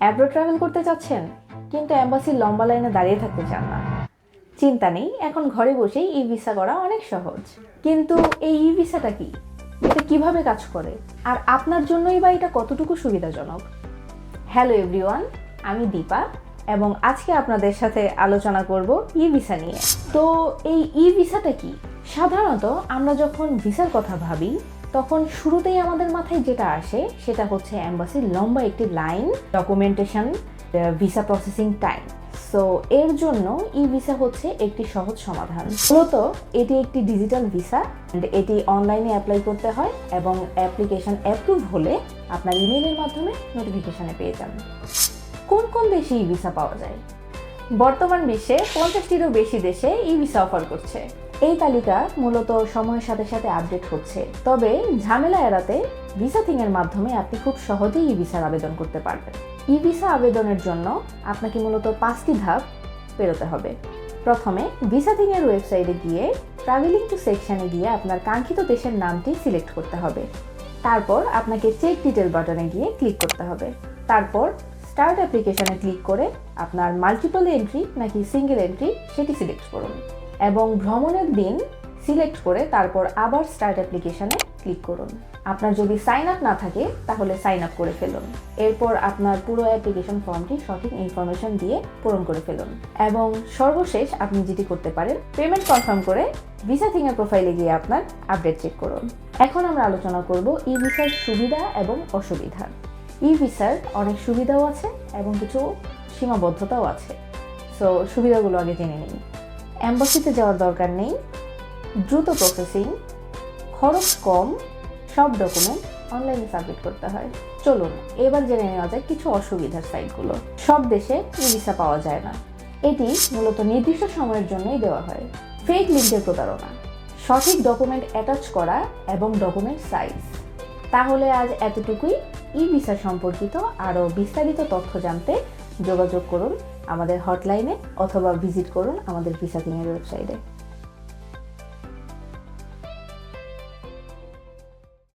Abroad travel করতে চাচ্ছেন কিন্তু এম্বাসির লম্বা লাইনে দাঁড়িয়ে থাকতে চান না? চিন্তা নেই, এখন ঘরে বসেই ই ভিসা করা অনেক সহজ। কিন্তু এই ই ভিসাটা কি, এটা কিভাবে কাজ করে, আর আপনার জন্যই বা এটা কতটুকু সুবিধাজনক? হ্যালো এভরিওয়ান, আমি দীপা এবং আজকে আপনাদের সাথে আলোচনা করব ই ভিসা নিয়ে। তো এই ই ভিসাটা কি? সাধারণত আমরা যখন ভিসার কথা ভাবি তখন শুরুতেই আমাদের মাথায় যেটা আসে সেটা হচ্ছে এম্বাসির লম্বা একটি line, documentation, visa processing time. So এর জন্য ই ভিসা হচ্ছে একটি সহজ সমাধান। মূলত এটি একটি ডিজিটাল ভিসা, এটি অনলাইনে অ্যাপ্লাই করতে হয় এবং অ্যাপ্লিকেশন অ্যাপ্রুভ হলে আপনার ইমেইলের মাধ্যমে নোটিফিকেশনে পেয়ে যান। কোন কোন দেশে ই ভিসা পাওয়া যায়? বর্তমান বিশ্বে 50টিরও বেশি দেশে ই ভিসা অফার করছে। এই তালিকা মূলত সময়ের সাথে সাথে আপডেট হচ্ছে, তবে ঝামেলা এড়াতে ভিসাথিং-এর মাধ্যমে আপনি খুব সহজেই ই ভিসার আবেদন করতে পারবেন। ই ভিসা আবেদনের জন্য আপনাকে মূলত 5টি ধাপ পেরোতে হবে। প্রথমে ভিসাথিং-এর ওয়েবসাইটে গিয়ে ট্রাভেলিং টু সেকশনে গিয়ে আপনার কাঙ্ক্ষিত দেশের নামটি সিলেক্ট করতে হবে। তারপর আপনাকে চেক ডিটেল বাটনে গিয়ে ক্লিক করতে হবে। তারপর স্টার্ট অ্যাপ্লিকেশনে ক্লিক করে আপনার মাল্টিপল এন্ট্রি নাকি সিঙ্গেল এন্ট্রি সেটি সিলেক্ট করুন এবং ভ্রমণের দিন সিলেক্ট করে তারপর আবার স্টার্ট অ্যাপ্লিকেশনে ক্লিক করুন। আপনার যদি সাইন আপ না থাকে তাহলে সাইন আপ করে ফেলুন। এরপর আপনার পুরো অ্যাপ্লিকেশন ফর্মটি সঠিক ইনফরমেশন দিয়ে পূরণ করে ফেলুন এবং সর্বশেষ আপনি যেটি করতে পারেন, পেমেন্ট কনফার্ম করে ভিসাথিং-এর প্রোফাইলে গিয়ে আপনার আপডেট চেক করুন। এখন আমরা আলোচনা করব ই ভিসার সুবিধা এবং অসুবিধা। ই ভিসার অনেক সুবিধাও আছে এবং কিছু সীমাবদ্ধতাও আছে। সো সুবিধাগুলো আগে জেনে নিই। এম্বাসিতে যাওয়ার দরকার নেই, দ্রুত প্রসেসিং, খরচ কম, সব ডকুমেন্ট অনলাইনে সাবমিট করতে হয়। চলুন এবার জেনে নেওয়া যায় কিছু অসুবিধার সাইডগুলো। সব দেশে ই ভিসা পাওয়া যায় না, এটি মূলত নির্দিষ্ট সময়ের জন্যই দেওয়া হয়। ফেক লিঙ্কের প্রতারণা, সঠিক ডকুমেন্ট অ্যাটাচ করা এবং ডকুমেন্ট সাইজ। তাহলে আজ এতটুকুই। ই ভিসা সম্পর্কিত আরও বিস্তারিত তথ্য জানতে যোগাযোগ করুন আমাদের হটলাইনে অথবা ভিজিট করুন আমাদের ভিসাথিং-এর ওয়েবসাইটে।